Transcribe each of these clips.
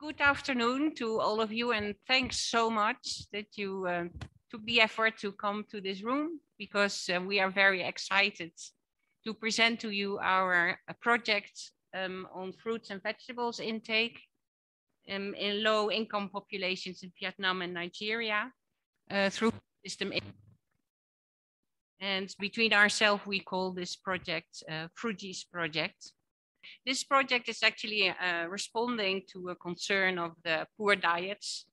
Good afternoon to all of you, and thanks so much that you took the effort to come to this room, because we are very excited to present to you our project on fruits and vegetables intake in low-income populations in Vietnam and Nigeria through system. And between ourselves, we call this project Frugi's project. This project is actually responding to a concern of the poor diets,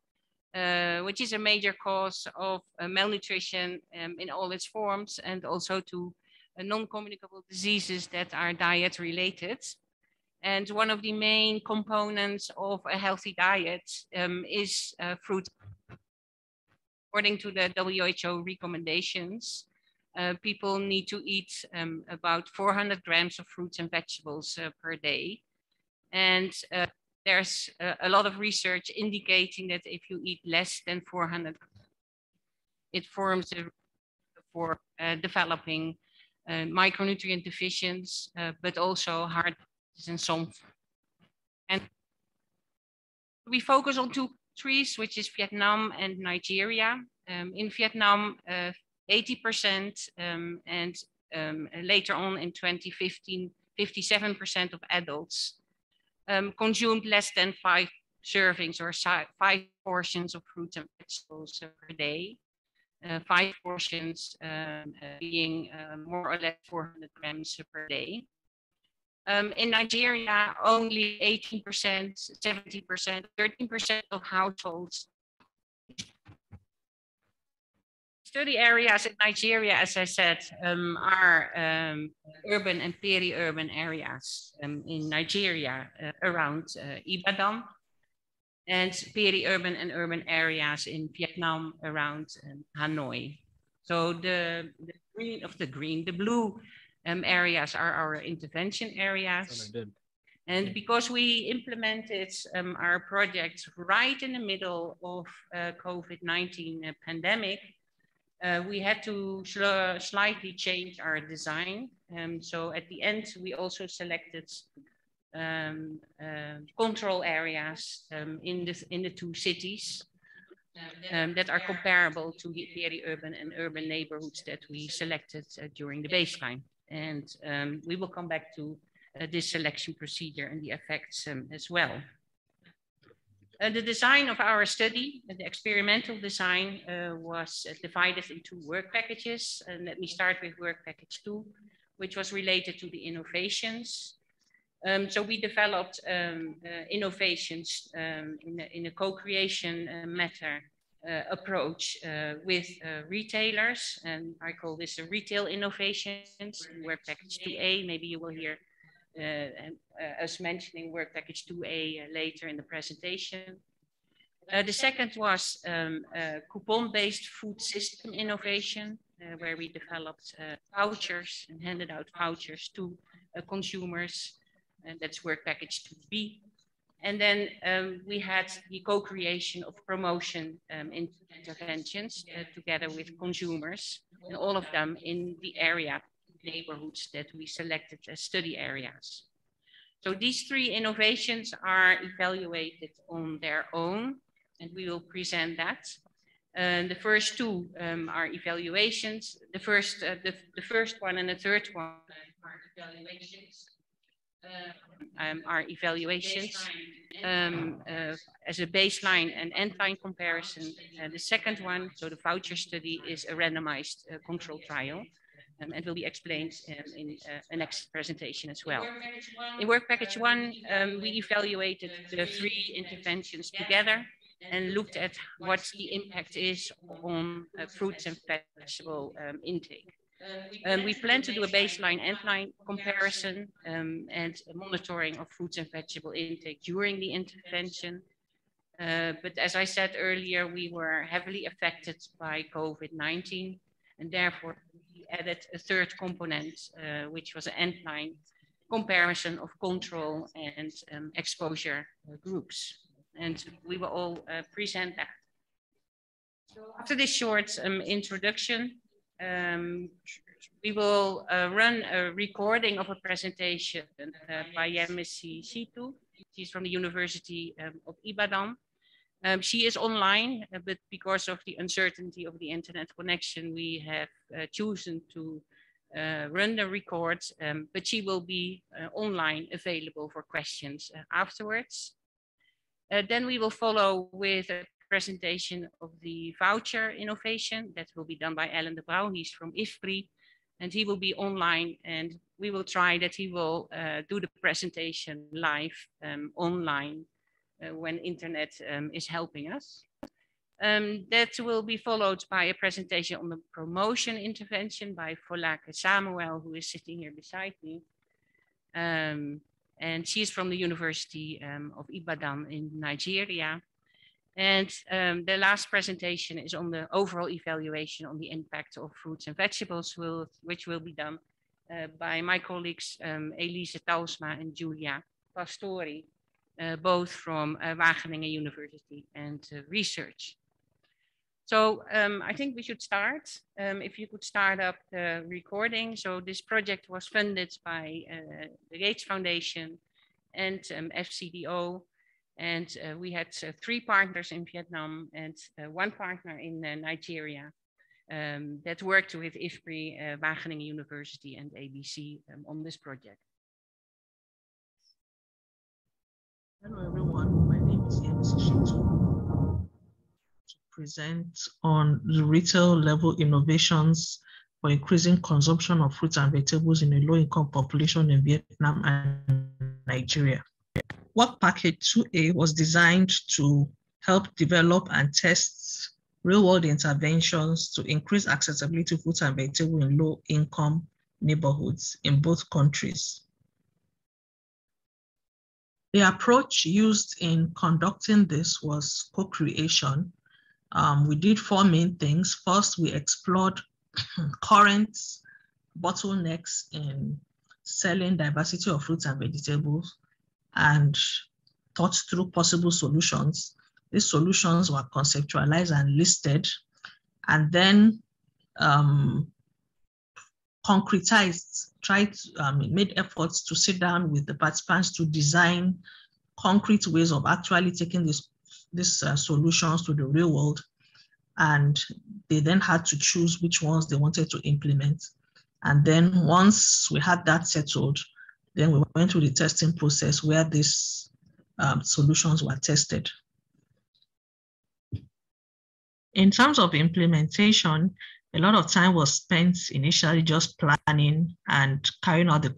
which is a major cause of malnutrition in all its forms, and also to non-communicable diseases that are diet related. And one of the main components of a healthy diet is fruit. According to the WHO recommendations, people need to eat about 400 grams of fruits and vegetables per day. And there's a lot of research indicating that if you eat less than 400, it forms a for developing micronutrient deficiencies, but also heart disease and some. And we focus on two countries, which is Vietnam and Nigeria. In Vietnam, 80% and later on in 2015, 57% of adults consumed less than 5 servings or 5 portions of fruits and vegetables per day. 5 portions being more or less 400 grams per day. In Nigeria, only 18%, 70%, 13% of households. Study areas in Nigeria, as I said, are urban and peri-urban areas in Nigeria around Ibadan, and peri-urban and urban areas in Vietnam around Hanoi. So the blue areas are our intervention areas. And because we implemented our project right in the middle of COVID-19 pandemic, we had to slightly change our design. So at the end, we also selected control areas in the 2 cities that are comparable to the peri-urban and urban neighborhoods that we selected during the baseline. And we will come back to this selection procedure and the effects as well. The design of our study, the experimental design, was divided into work packages. And let me start with work package 2, which was related to the innovations. So we developed innovations in a co-creation matter approach with retailers, and I call this a retail innovations. Work package 2A, maybe you will hear us mentioning work package 2A later in the presentation. The second was coupon-based food system innovation, where we developed vouchers and handed out vouchers to consumers, and that's work package 2B. And then we had the co-creation of promotion interventions together with consumers, and all of them in the area neighborhoods that we selected as study areas. So these 3 innovations are evaluated on their own, and we will present that. The first 2 are evaluations. The first one and the third one are evaluations. As a baseline and endline comparison. The second one, so the voucher study, is a randomized control trial, and will be explained in the next presentation as well. In work package 1, we evaluated the 3 interventions together and looked at what the impact is on fruits and vegetable intake. We plan to do a baseline endline comparison and monitoring of fruits and vegetable intake during the intervention. But as I said earlier, we were heavily affected by COVID-19, and therefore we added a 3rd component, which was an endline comparison of control and exposure groups. And we will all present that. So after this short introduction, we will run a recording of a presentation by Yemisi Situ, She's from the University of Ibadan. She is online, but because of the uncertainty of the internet connection, we have chosen to run the records, but she will be online available for questions afterwards. Then we will follow with a presentation of the voucher innovation that will be done by Alan de Brouw. He's from IFPRI, and he will be online, and we will try that he will do the presentation live online when internet is helping us. That will be followed by a presentation on the promotion intervention by Folake Samuel, who is sitting here beside me. And she's from the University of Ibadan in Nigeria. And the last presentation is on the overall evaluation on the impact of fruits and vegetables, which will be done by my colleagues Elise Tausma and Julia Pastori, both from Wageningen University and research. So I think we should start. If you could start up the recording. So this project was funded by the Gates Foundation and FCDO. And we had 3 partners in Vietnam and 1 partner in Nigeria that worked with IFPRI, Wageningen University and ABC on this project. Hello everyone, my name is MC Shitu. To present on the retail level innovations for increasing consumption of fruits and vegetables in a low-income population in Vietnam and Nigeria. Work Package 2A was designed to help develop and test real-world interventions to increase accessibility to fruits and vegetables in low-income neighborhoods in both countries. The approach used in conducting this was co-creation. We did 4 main things. First, we explored current bottlenecks in selling diversity of fruits and vegetables and thought through possible solutions. These solutions were conceptualized and listed, and then concretized, made efforts to sit down with the participants to design concrete ways of actually taking these solutions to the real world. And they then had to choose which ones they wanted to implement. And then once we had that settled, then we went through the testing process where these solutions were tested. In terms of implementation, a lot of time was spent initially just planning and carrying out the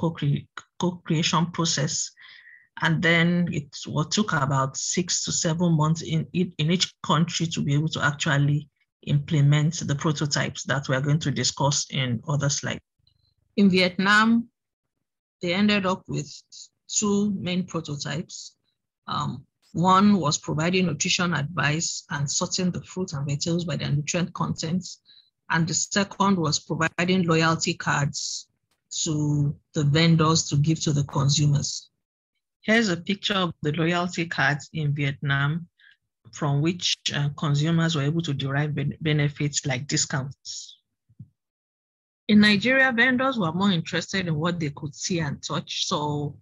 co-creation process. And then it took about 6 to 7 months in each country to be able to actually implement the prototypes that we're going to discuss in other slides. In Vietnam, they ended up with 2 main prototypes. One was providing nutrition advice and sorting the fruits and vegetables by their nutrient contents. And the second was providing loyalty cards to the vendors to give to the consumers. Here's a picture of the loyalty cards in Vietnam, from which consumers were able to derive benefits like discounts. In Nigeria, vendors were more interested in what they could see and touch. So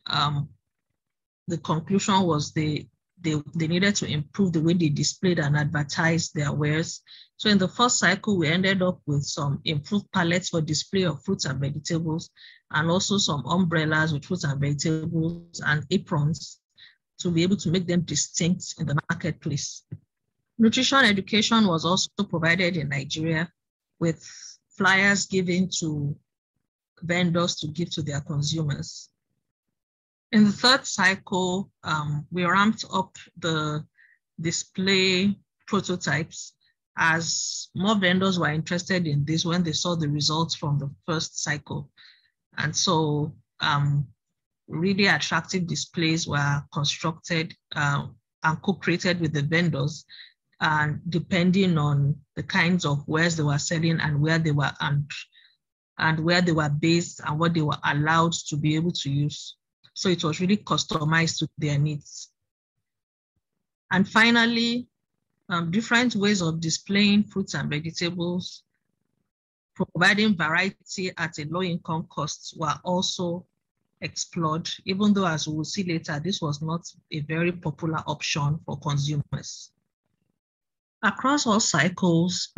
the conclusion was they needed to improve the way they displayed and advertised their wares. So in the first cycle, we ended up with some improved palettes for display of fruits and vegetables, and also some umbrellas with fruits and vegetables and aprons to be able to make them distinct in the marketplace. Nutrition education was also provided in Nigeria, with flyers given to vendors to give to their consumers. In the third cycle, we ramped up the display prototypes as more vendors were interested in this when they saw the results from the first cycle. And so really attractive displays were constructed and co-created with the vendors, and depending on the kinds of wares they were selling and where they were and where they were based and what they were allowed to be able to use. So it was really customized to their needs. And finally, different ways of displaying fruits and vegetables, providing variety at a low income cost, were also explored, even though, as we will see later, this was not a very popular option for consumers. Across all cycles,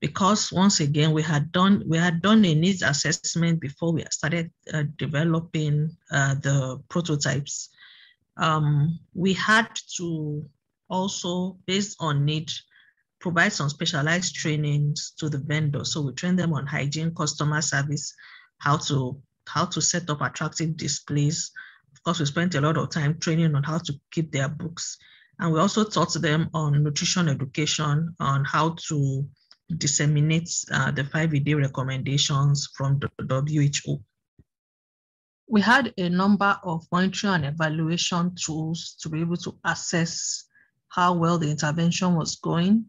because once again, we had done a needs assessment before we started developing the prototypes. We had to also, based on need, provide some specialized trainings to the vendors. So we train them on hygiene, customer service, how to set up attractive displays. Of course, we spent a lot of time training on how to keep their books. And we also taught them on nutrition education, on how to disseminate the 5-a-day recommendations from the WHO. We had a number of monitoring and evaluation tools to be able to assess how well the intervention was going.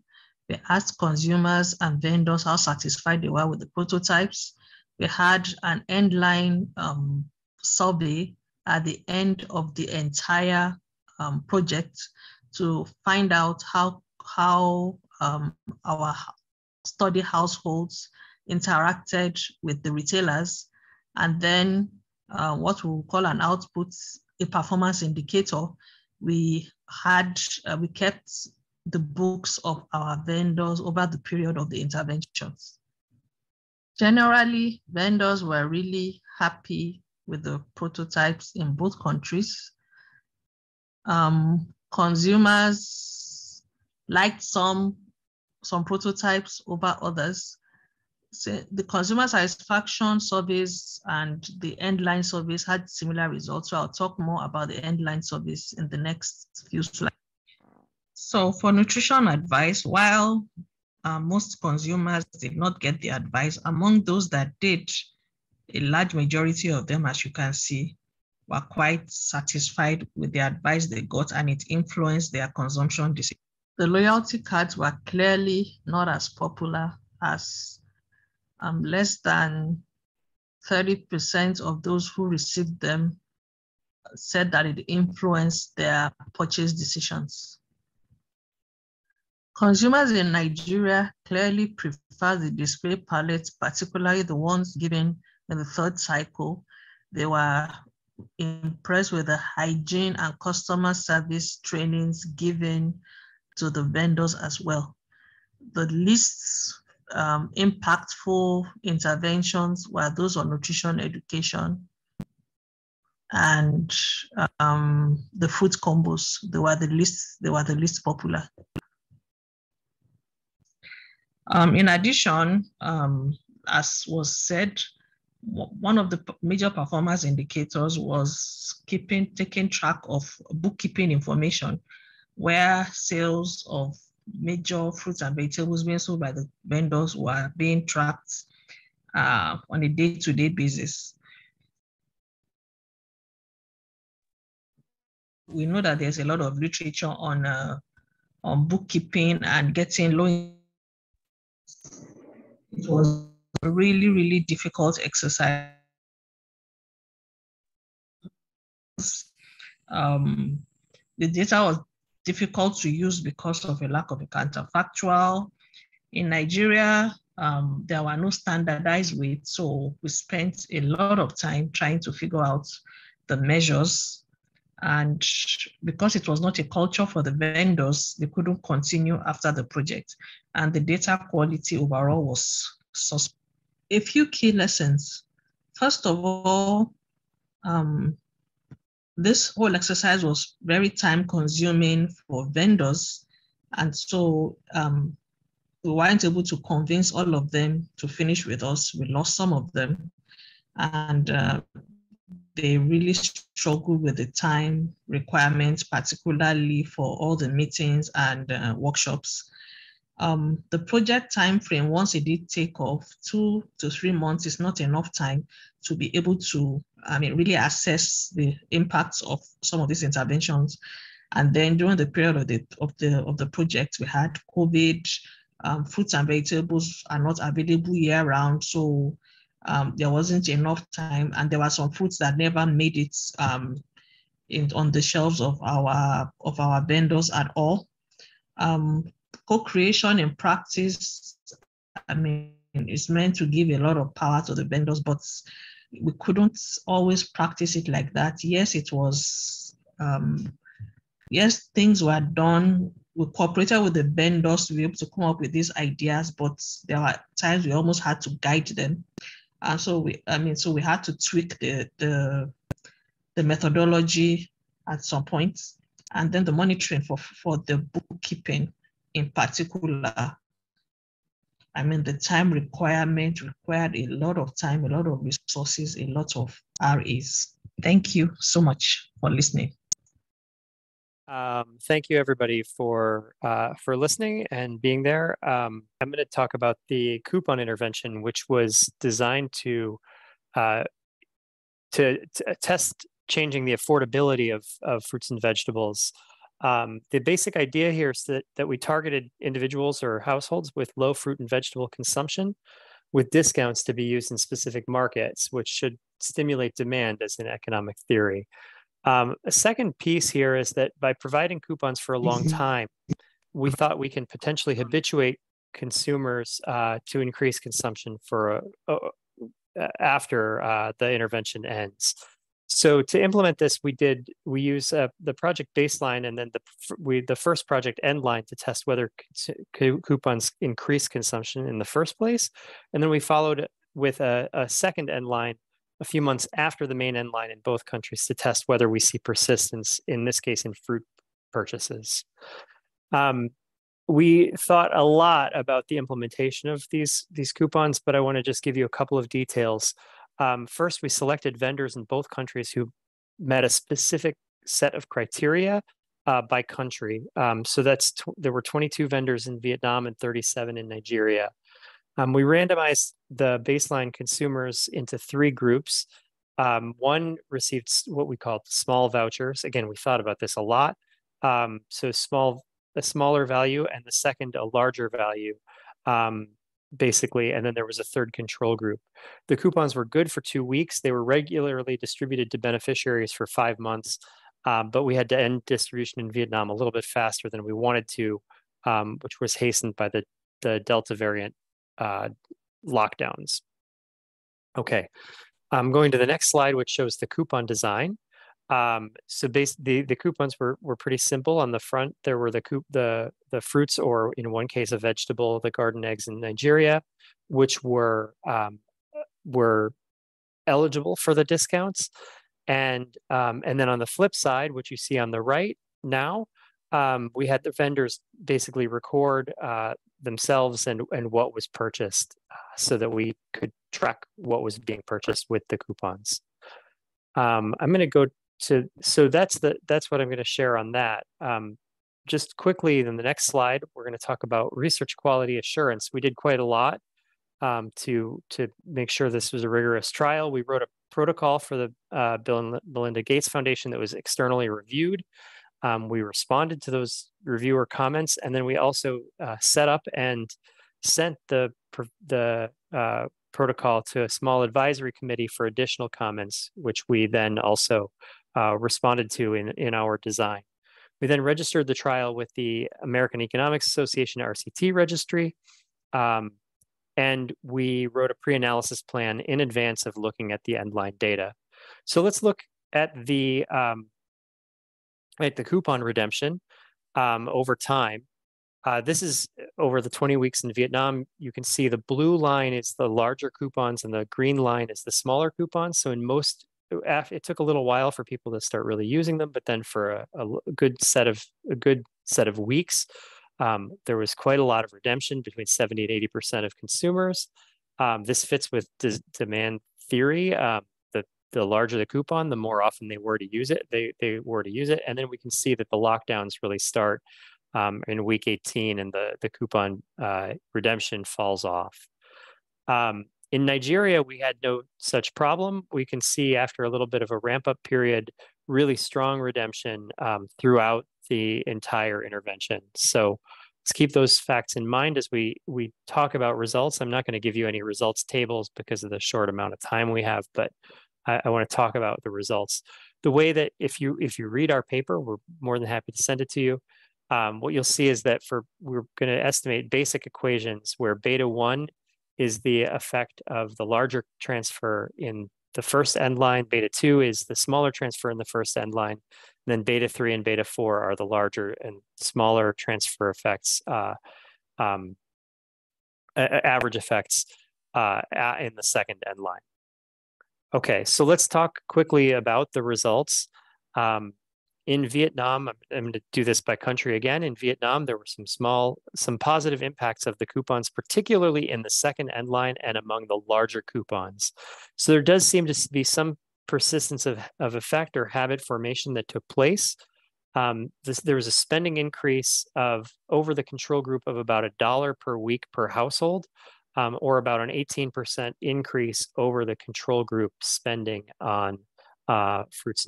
We asked consumers and vendors how satisfied they were with the prototypes. We had an end-line survey at the end of the entire project to find out how our study households interacted with the retailers, and then what we call an output, a performance indicator. We kept the books of our vendors over the period of the interventions. Generally, vendors were really happy with the prototypes in both countries. Consumers liked some prototypes over others. So the consumer satisfaction surveys and the end-line surveys had similar results. So I'll talk more about the end-line surveys in the next few slides. So for nutrition advice, while most consumers did not get the advice, among those that did, a large majority of them, as you can see, were quite satisfied with the advice they got, and it influenced their consumption decisions. The loyalty cards were clearly not as popular, as less than 30% of those who received them said that it influenced their purchase decisions. Consumers in Nigeria clearly prefer the display palettes, particularly the ones given in the third cycle. They were impressed with the hygiene and customer service trainings given to the vendors as well. The least impactful interventions were those on nutrition education and the food combos. They were the least popular. In addition, as was said, one of the major performance indicators was taking track of bookkeeping information, where sales of major fruits and vegetables being sold by the vendors were being tracked on a day-to-day basis. We know that there's a lot of literature on bookkeeping and getting low. It was a really, really difficult exercise. The data was difficult to use because of a lack of a counterfactual. In Nigeria, there were no standardized weights, so we spent a lot of time trying to figure out the measures. And because it was not a culture for the vendors, they couldn't continue after the project. And the data quality overall was suspect. A few key lessons. First of all, this whole exercise was very time consuming for vendors. And so we weren't able to convince all of them to finish with us. We lost some of them. And they really struggled with the time requirements, particularly for all the meetings and workshops. The project time frame, once it did take off, 2 to 3 months is not enough time to be able to, really assess the impacts of some of these interventions. And then during the period of the project, we had COVID. Fruits and vegetables are not available year-round, so there wasn't enough time, and there were some foods that never made it on the shelves of our vendors at all. Co-creation in practice, is meant to give a lot of power to the vendors, but we couldn't always practice it like that. Yes, it was, yes, things were done. We cooperated with the vendors to be able to come up with these ideas, but there were times we almost had to guide them. And so we had to tweak the methodology at some point, and then the monitoring for the bookkeeping in particular. I mean, the time requirement required a lot of time, a lot of resources, a lot of RAs. Thank you so much for listening. Thank you, everybody, for listening and being there. I'm going to talk about the coupon intervention, which was designed to test changing the affordability of fruits and vegetables. The basic idea here is that we targeted individuals or households with low fruit and vegetable consumption with discounts to be used in specific markets, which should stimulate demand as an economic theory. A second piece here is that by providing coupons for a long time, we thought we can potentially habituate consumers to increase consumption for after the intervention ends. So to implement this, we use the project baseline and then the first project end line to test whether coupons increase consumption in the first place. And then we followed with a second end line a few months after the main end line in both countries to test whether we see persistence, in this case, in fruit purchases. We thought a lot about the implementation of these coupons, but I want to just give you a couple of details. First, we selected vendors in both countries who met a specific set of criteria by country. So there were 22 vendors in Vietnam and 37 in Nigeria. We randomized the baseline consumers into 3 groups. One received what we called small vouchers. Again, we thought about this a lot. So a smaller value, and the second, a larger value, basically. And then there was a third control group. The coupons were good for 2 weeks. They were regularly distributed to beneficiaries for 5 months, but we had to end distribution in Vietnam a little bit faster than we wanted to, which was hastened by the Delta variant lockdowns. Okay, I'm going to the next slide, which shows the coupon design. So the coupons were pretty simple. On the front, there were the fruits, or in one case, a vegetable, the garden eggs in Nigeria, which were eligible for the discounts. And then on the flip side, which you see on the right now, we had the vendors basically record themselves and what was purchased, so that we could track what was being purchased with the coupons. I'm going to go to, so that's what I'm going to share on that. Just quickly, in the next slide, we're going to talk about research quality assurance. We did quite a lot to make sure this was a rigorous trial. We wrote a protocol for the Bill and Melinda Gates Foundation that was externally reviewed. We responded to those reviewer comments, and then we also set up and sent the protocol to a small advisory committee for additional comments, which we then also responded to in our design. We then registered the trial with the American Economics Association RCT registry, and we wrote a pre-analysis plan in advance of looking at the endline data. So let's look at the coupon redemption over time. This is over the 20 weeks in Vietnam. You can see the blue line is the larger coupons and the green line is the smaller coupons. So it took a little while for people to start really using them, but then for a good set of weeks, there was quite a lot of redemption, between 70 and 80% of consumers. This fits with demand theory. The larger the coupon, the more often they were to use it. They were to use it, and then we can see that the lockdowns really start in week 18, and the coupon redemption falls off. In Nigeria, we had no such problem. We can see after a little bit of a ramp-up period, really strong redemption throughout the entire intervention. So let's keep those facts in mind as we talk about results. I'm not going to give you any results tables because of the short amount of time we have, but I want to talk about the results. The way that if you read our paper, we're more than happy to send it to you. What you'll see is that we're going to estimate basic equations where beta 1 is the effect of the larger transfer in the first end line. Beta 2 is the smaller transfer in the first end line. And then beta 3 and beta 4 are the larger and smaller transfer effects, average effects in the second end line. Okay, so let's talk quickly about the results. In Vietnam, I'm going to do this by country again. In Vietnam, there were some positive impacts of the coupons, particularly in the second end line and among the larger coupons. So there does seem to be some persistence of effect or habit formation that took place. There was a spending increase of over the control group of about $1 per week per household, or about an 18% increase over the control group spending on fruits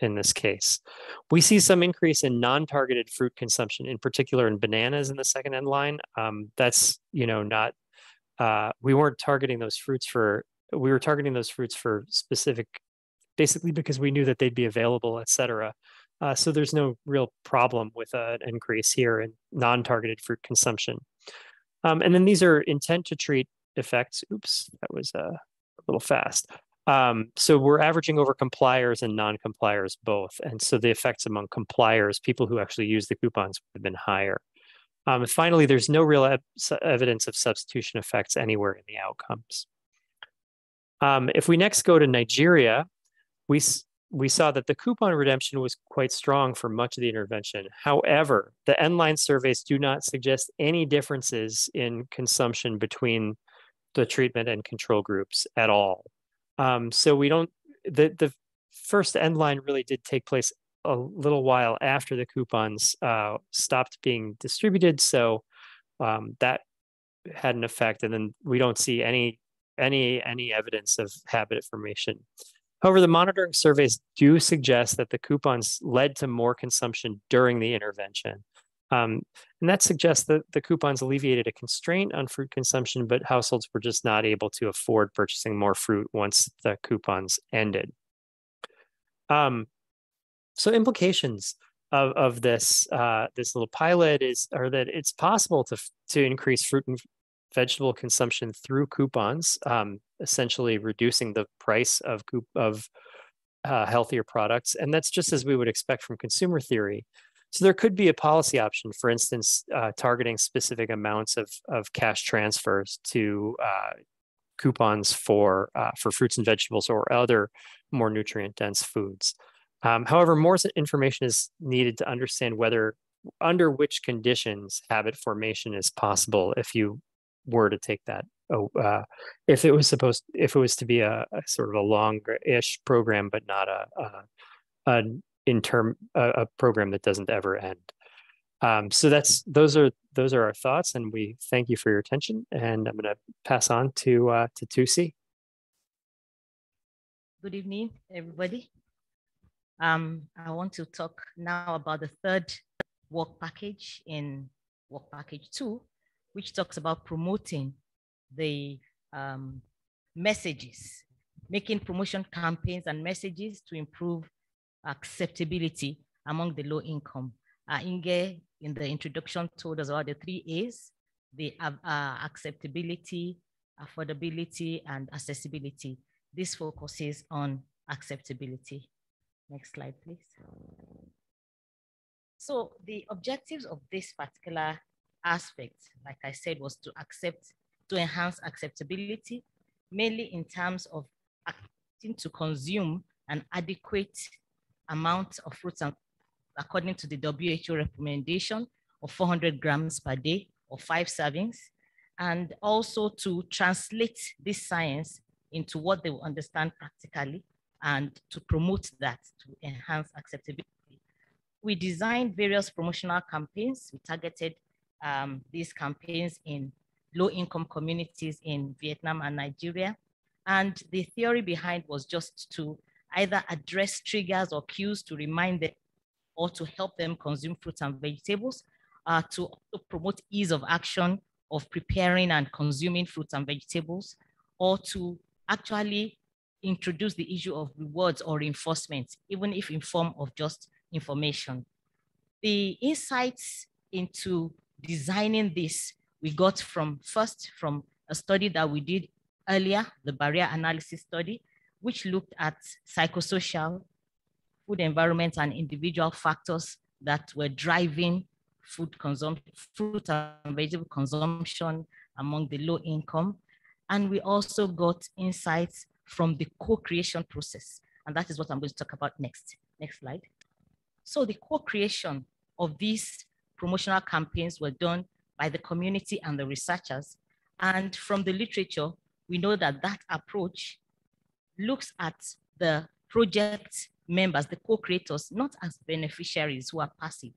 in this case. We see some increase in non-targeted fruit consumption, in particular in bananas in the second end line. That's, not, we weren't targeting those fruits we were targeting those fruits for specific, basically because we knew that they'd be available, et cetera. So there's no real problem with an increase here in non-targeted fruit consumption. And then these are intent to treat effects. Oops, that was a little fast. So we're averaging over compliers and non-compliers both. And so the effects among compliers, people who actually use the coupons, have been higher. Finally, there's no real evidence of substitution effects anywhere in the outcomes. If we next go to Nigeria, we saw that the coupon redemption was quite strong for much of the intervention. However, the end-line surveys do not suggest any differences in consumption between the treatment and control groups at all. So we don't, the first end line really did take place a little while after the coupons stopped being distributed. So that had an effect, and then we don't see any evidence of habit formation. However, the monitoring surveys do suggest that the coupons led to more consumption during the intervention. And that suggests that the coupons alleviated a constraint on fruit consumption, but households were just not able to afford purchasing more fruit once the coupons ended. So implications of this little pilot are that it's possible to increase fruit and vegetable consumption through coupons, essentially reducing the price of healthier products. And that's just as we would expect from consumer theory. So there could be a policy option, for instance, targeting specific amounts of cash transfers to coupons for fruits and vegetables or other more nutrient-dense foods. However, more information is needed to understand under which conditions habit formation is possible if you were to take that. If it was to be a sort of a long-ish program, but not a program that doesn't ever end. So those are our thoughts, and we thank you for your attention. And I'm going to pass on to Tusi. Good evening, everybody. I want to talk now about the third work package in work package 2, which talks about promoting the messages, making promotion campaigns and messages to improve acceptability among the low income. Inge, in the introduction, told us about the 3 A's, the acceptability, affordability, and accessibility. This focuses on acceptability. Next slide, please. So the objectives of this particular aspect, like I said, was to enhance acceptability, mainly in terms of acting to consume an adequate amount of fruits and according to the WHO recommendation of 400 grams per day or 5 servings, and also to translate this science into what they will understand practically and to promote that, to enhance acceptability. We designed various promotional campaigns. We targeted these campaigns in low-income communities in Vietnam and Nigeria. And the theory behind was just to either address triggers or cues to remind them or to help them consume fruits and vegetables, to also promote ease of action of preparing and consuming fruits and vegetables, or to actually introduce the issue of rewards or reinforcement, even if in form of just information. The insights into designing this, we got from a study that we did earlier, the barrier analysis study, which looked at psychosocial, food environment, and individual factors that were driving food consumption, fruit and vegetable consumption among the low income. And we also got insights from the co-creation process. And that is what I'm going to talk about next. Next slide. So the co-creation of these promotional campaigns were done by the community and the researchers. And from the literature, we know that that approach looks at the project members, the co-creators, not as beneficiaries who are passive,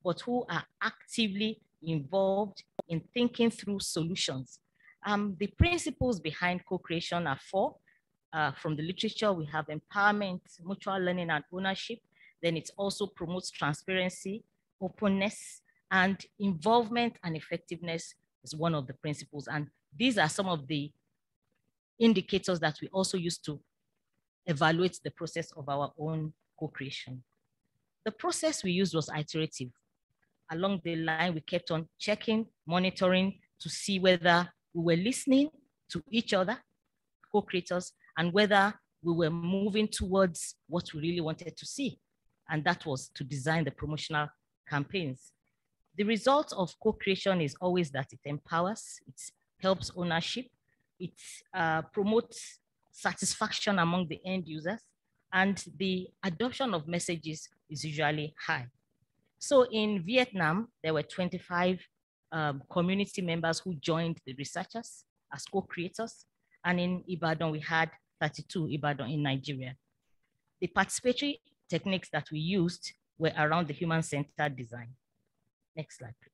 but who are actively involved in thinking through solutions. The principles behind co-creation are four. From the literature, we have empowerment, mutual learning, and ownership. Then it also promotes transparency, openness, and involvement and effectiveness is one of the principles. And these are some of the indicators that we also use to evaluate the process of our own co-creation. The process we used was iterative. Along the line, we kept on checking, monitoring to see whether we were listening to each other, co-creators, and whether we were moving towards what we really wanted to see. And that was to design the promotional campaigns. The result of co-creation is always that it empowers, it helps ownership, it promotes satisfaction among the end users, and the adoption of messages is usually high. So in Vietnam, there were 25 community members who joined the researchers as co-creators. And in Ibadan, we had 32 Ibadan in Nigeria. The participatory techniques that we used were around the human-centered design. Next slide, please.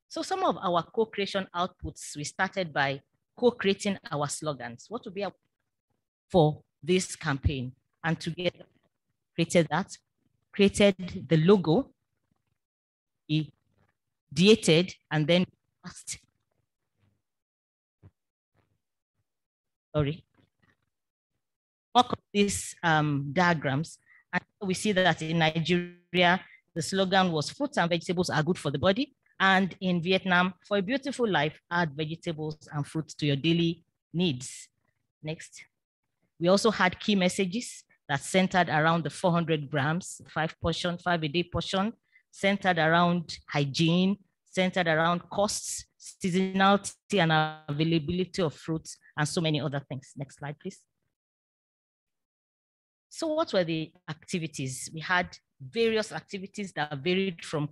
So some of our co-creation outputs, we started by co-creating our slogans. What would be for this campaign? And together created that, created the logo, ideated, and then passed. Sorry. Work of these diagrams, and we see that in Nigeria, the slogan was fruits and vegetables are good for the body. And in Vietnam, for a beautiful life, add vegetables and fruits to your daily needs. Next. We also had key messages that centered around the 400 grams, 5 a day portion, centered around hygiene, centered around costs, seasonality and availability of fruits, and so many other things. Next slide, please. So what were the activities? We had various activities that varied from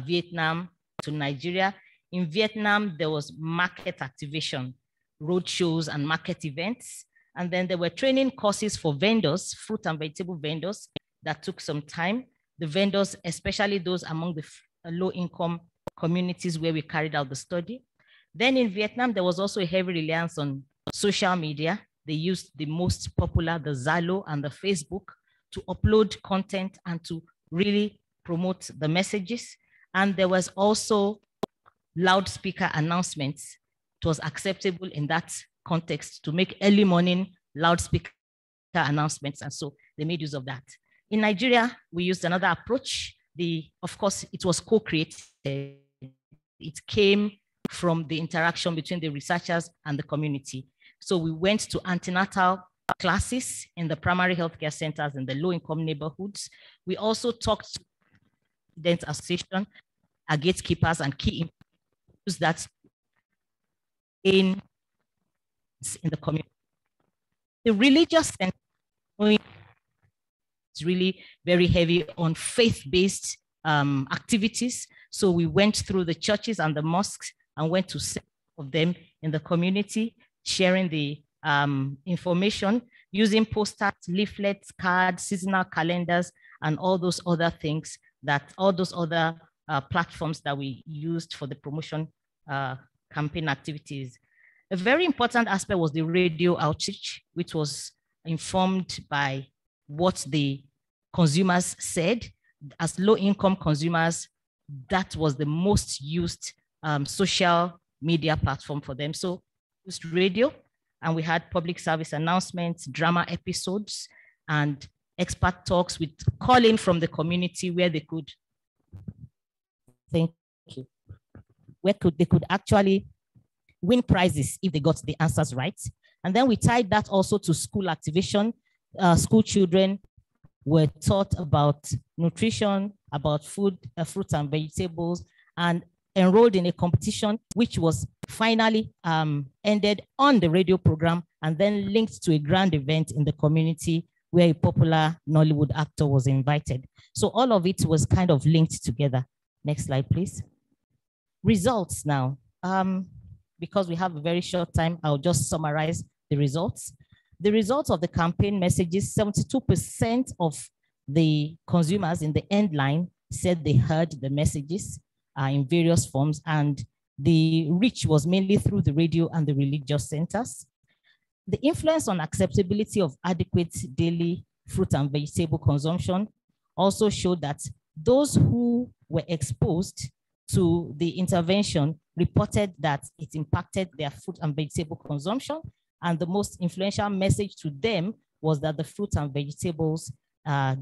Vietnam to Nigeria. In Vietnam, there was market activation, road shows and market events. And then there were training courses for vendors, fruit and vegetable vendors, that took some time. The vendors, especially those among the low-income communities where we carried out the study. Then in Vietnam, there was also a heavy reliance on social media. They used the most popular, the Zalo and the Facebook, to upload content and to really promote the messages. And there was also loudspeaker announcements. It was acceptable in that context to make early morning loudspeaker announcements. And so they made use of that. In Nigeria, we used another approach. Of course, it was co-created. It came from the interaction between the researchers and the community. So we went to antenatal classes in the primary healthcare centers in the low-income neighborhoods. We also talked to the association, our gatekeepers, and key employees that in the community. The religious center is really very heavy on faith-based activities. So we went through the churches and the mosques and went to some of them in the community, sharing the information, using posters, leaflets, cards, seasonal calendars, and all those other things all those other platforms that we used for the promotion campaign activities. A very important aspect was the radio outreach, which was informed by what the consumers said. As low-income consumers, that was the most used social media platform for them. So we used radio, and we had public service announcements, drama episodes, and expert talks with calling from the community where they could, they could actually win prizes if they got the answers right. And then we tied that also to school activation. School children were taught about nutrition, about food, fruits and vegetables, and enrolled in a competition, which was finally ended on the radio program and then linked to a grand event in the community where a popular Nollywood actor was invited. So all of it was kind of linked together. Next slide, please. Results now. Because we have a very short time, I'll just summarize the results. The results of the campaign messages, 72% of the consumers in the end line said they heard the messages in various forms, and the reach was mainly through the radio and the religious centers. The influence on acceptability of adequate daily fruit and vegetable consumption also showed that those who were exposed to the intervention reported that it impacted their fruit and vegetable consumption, and the most influential message to them was that the fruit and vegetables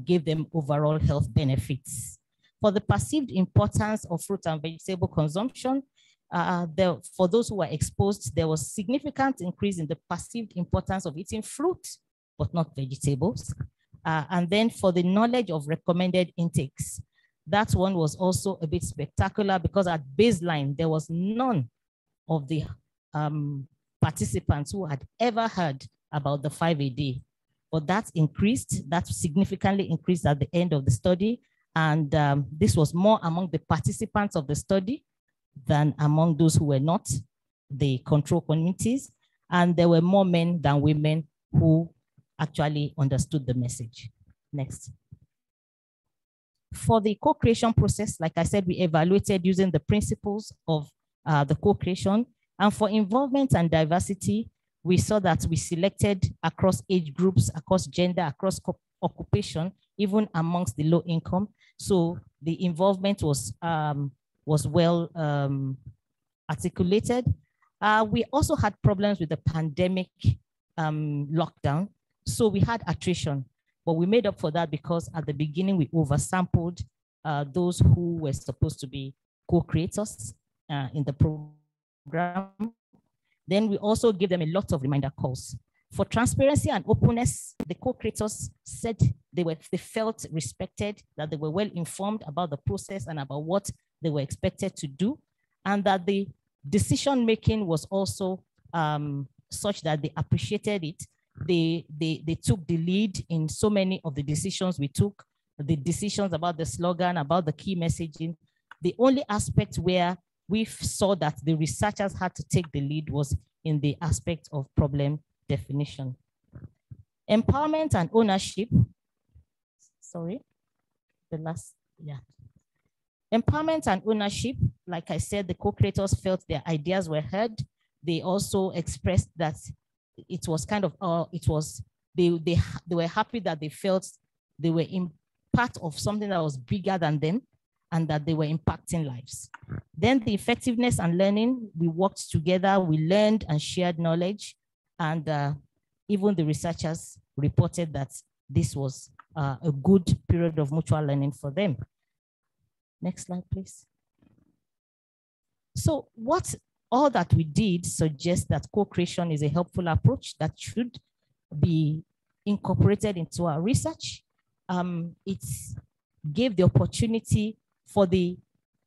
gave them overall health benefits. For the perceived importance of fruit and vegetable consumption, for those who were exposed, there was significant increase in the perceived importance of eating fruit, but not vegetables. And then for the knowledge of recommended intakes, that one was also a bit spectacular because at baseline, there was none of the participants who had ever heard about the 5-a-day. But that increased, that significantly increased at the end of the study. And this was more among the participants of the study than among those who were not the control communities. And there were more men than women who actually understood the message. Next. For the co-creation process, like I said, we evaluated using the principles of the co-creation. And for involvement and diversity, we saw that we selected across age groups, across gender, across occupation, even amongst the low income. So the involvement was well articulated. We also had problems with the pandemic lockdown. So we had attrition, but we made up for that because at the beginning we oversampled those who were supposed to be co-creators in the program. Then we also gave them a lot of reminder calls. For transparency and openness, the co-creators said they felt respected, that they were well informed about the process and about what they were expected to do, and that the decision-making was also such that they appreciated it. They took the lead in so many of the decisions we took, the decisions about the slogan, about the key messaging. The only aspect where we saw that the researchers had to take the lead was in the aspect of problem definition. Empowerment and ownership. Sorry, the last, yeah. Empowerment and ownership, like I said, the co-creators felt their ideas were heard. They also expressed that it was kind of, they were happy that they felt they were in part of something that was bigger than them and that they were impacting lives. Then the effectiveness and learning, we worked together, we learned and shared knowledge, and even the researchers reported that this was a good period of mutual learning for them. Next slide, please. So all that we did suggests that co-creation is a helpful approach that should be incorporated into our research. It gave the opportunity for the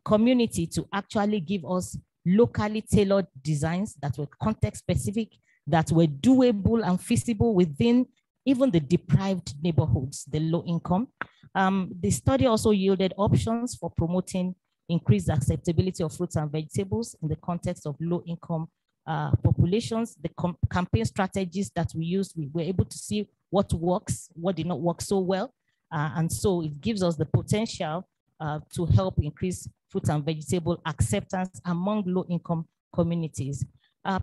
community to actually give us locally tailored designs that were context specific, that were doable and feasible within even the deprived neighborhoods, the low income. The study also yielded options for promoting increased acceptability of fruits and vegetables in the context of low income populations. The campaign strategies that we used, we were able to see what works, what did not work so well. And so it gives us the potential to help increase fruit and vegetable acceptance among low-income communities.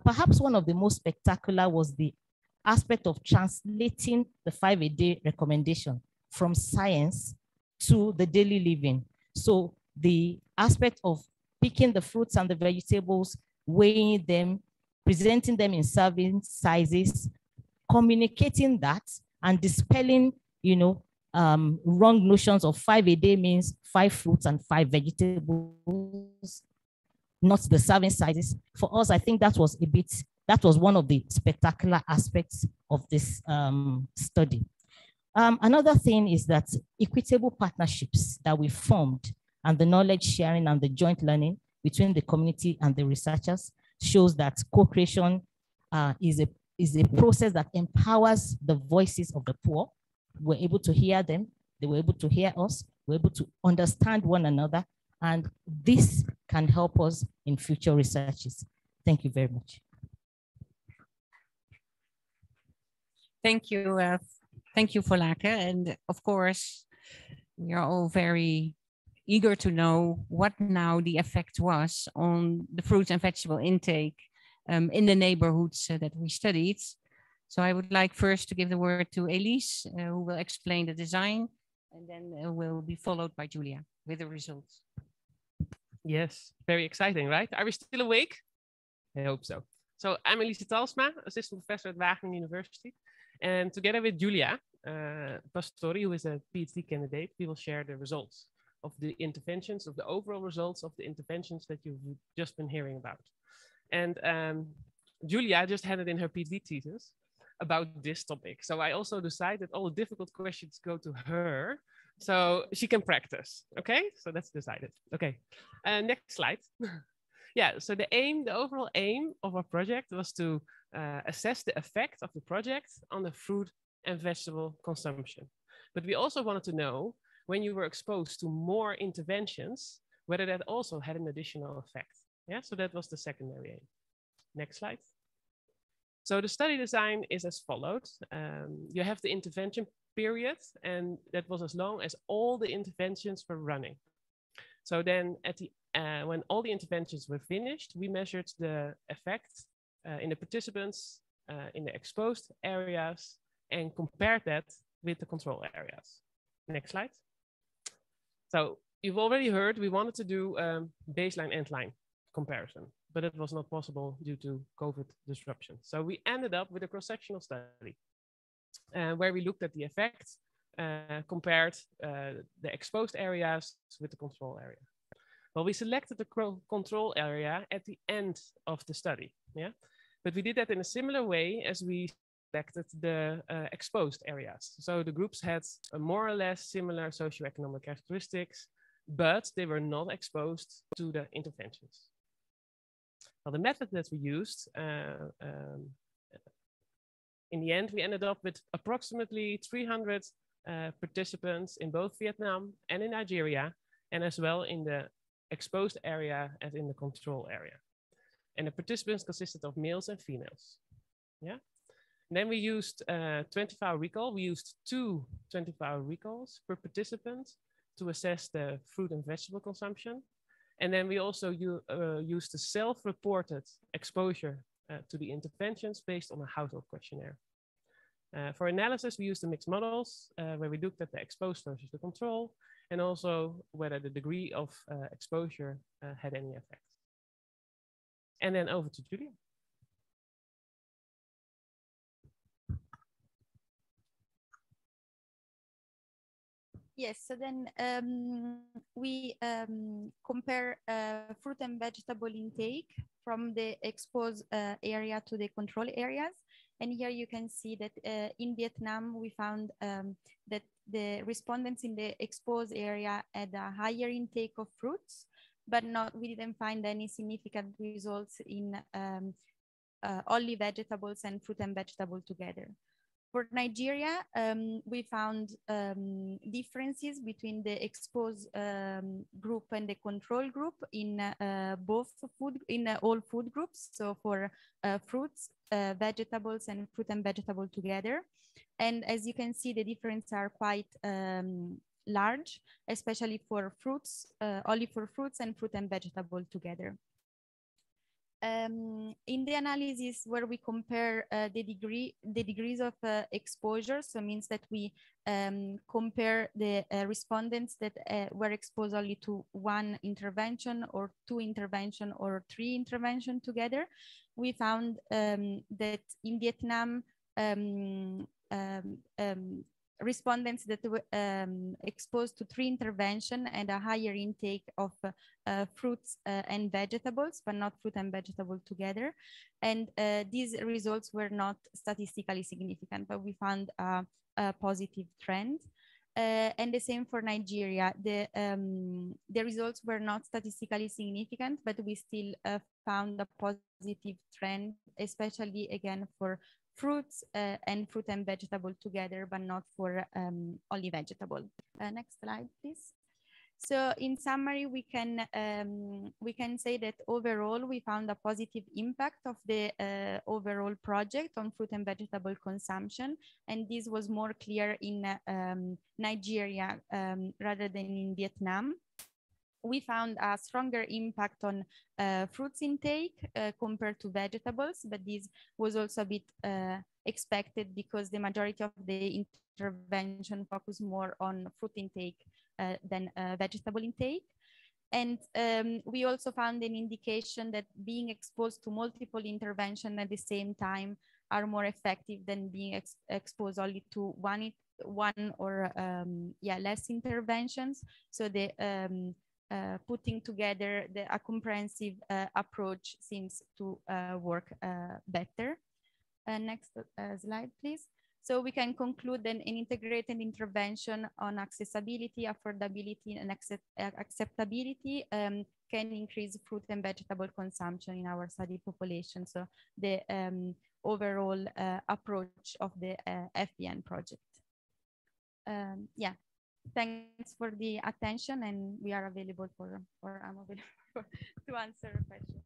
Perhaps one of the most spectacular was the aspect of translating the 5-a-day recommendation from science to the daily living. So the aspect of picking the fruits and the vegetables, weighing them, presenting them in serving sizes, communicating that, and dispelling, wrong notions of 5-a-day means 5 fruits and 5 vegetables. not the serving sizes. For us, I think that was one of the spectacular aspects of this study. Another thing is that equitable partnerships that we formed and the knowledge sharing and the joint learning between the community and the researchers shows that co-creation is a process that empowers the voices of the poor. We're able to hear them, they were able to hear us, we're able to understand one another, and this can help us in future researches. Thank you very much. Thank you, Folake. And of course, we are all very eager to know what now the effect was on the fruit and vegetable intake in the neighborhoods that we studied. So I would like first to give the word to Elise, who will explain the design, and then will be followed by Julia with the results. Yes, very exciting, right? Are we still awake? I hope so. So I'm Elise Talsma, assistant professor at Wageningen University. And together with Julia Pastori, who is a PhD candidate, we will share the results of the interventions, of the overall results of the interventions that you've just been hearing about. And Julia just handed in her PhD thesis about this topic. So I also decided all the difficult questions go to her so she can practice. Okay, so that's decided. Okay, next slide. Yeah, so the overall aim of our project was to assess the effect of the project on the fruit and vegetable consumption. But we also wanted to know, when you were exposed to more interventions, whether that also had an additional effect. Yeah, so that was the secondary aim. Next slide. So the study design is as follows. You have the intervention period, and that was as long as all the interventions were running. So then at the when all the interventions were finished, we measured the effect in the participants in the exposed areas and compared that with the control areas. Next slide. So you've already heard we wanted to do baseline endline comparison, but it was not possible due to COVID disruption. So we ended up with a cross-sectional study where we looked at the effects, compared the exposed areas with the control area. Well, we selected the control area at the end of the study, yeah? But we did that in a similar way as we selected the exposed areas. So the groups had more or less similar socioeconomic characteristics, but they were not exposed to the interventions. Well, the method that we used, in the end, we ended up with approximately 300 participants in both Vietnam and in Nigeria, and as well in the exposed area as in the control area. And the participants consisted of males and females. Yeah. And then we used 24-hour recall. We used 2 24-hour recalls per participant to assess the fruit and vegetable consumption. And then we also used the self-reported exposure to the interventions based on a household questionnaire. For analysis, we used the mixed models where we looked at the exposed versus the control, and also whether the degree of exposure had any effect. And then over to Julia. Yes, so then we compare fruit and vegetable intake from the exposed area to the control areas. And here you can see that in Vietnam, we found that the respondents in the exposed area had a higher intake of fruits, but we didn't find any significant results in only vegetables and fruit and vegetable together. For Nigeria, we found differences between the exposed group and the control group in all food groups. So for fruits, vegetables, and fruit and vegetable together. And as you can see, the differences are quite large, especially for fruits, only for fruits and fruit and vegetable together. In the analysis where we compare the degrees of exposure, so means that we compare the respondents that were exposed only to 1 intervention or 2 intervention or 3 intervention together, we found that in Vietnam, respondents that were exposed to 3 intervention and a higher intake of fruits and vegetables, but not fruit and vegetable together. And these results were not statistically significant, but we found a positive trend. And the same for Nigeria. The results were not statistically significant, but we still found a positive trend, especially again for fruits and fruit and vegetable together, but not for only vegetable. Next slide, please. So in summary, we can say that overall we found a positive impact of the overall project on fruit and vegetable consumption, and this was more clear in Nigeria rather than in Vietnam. We found a stronger impact on fruits intake compared to vegetables, but this was also a bit expected because the majority of the intervention focused more on fruit intake than vegetable intake. And we also found an indication that being exposed to multiple interventions at the same time are more effective than being exposed only to one or less interventions. So the putting together a comprehensive approach seems to work better. Next slide, please. So we can conclude that an integrated intervention on accessibility, affordability, and acceptability can increase fruit and vegetable consumption in our study population. So the overall approach of the FBN project. Yeah, thanks for the attention, and we are available I'm available to answer questions.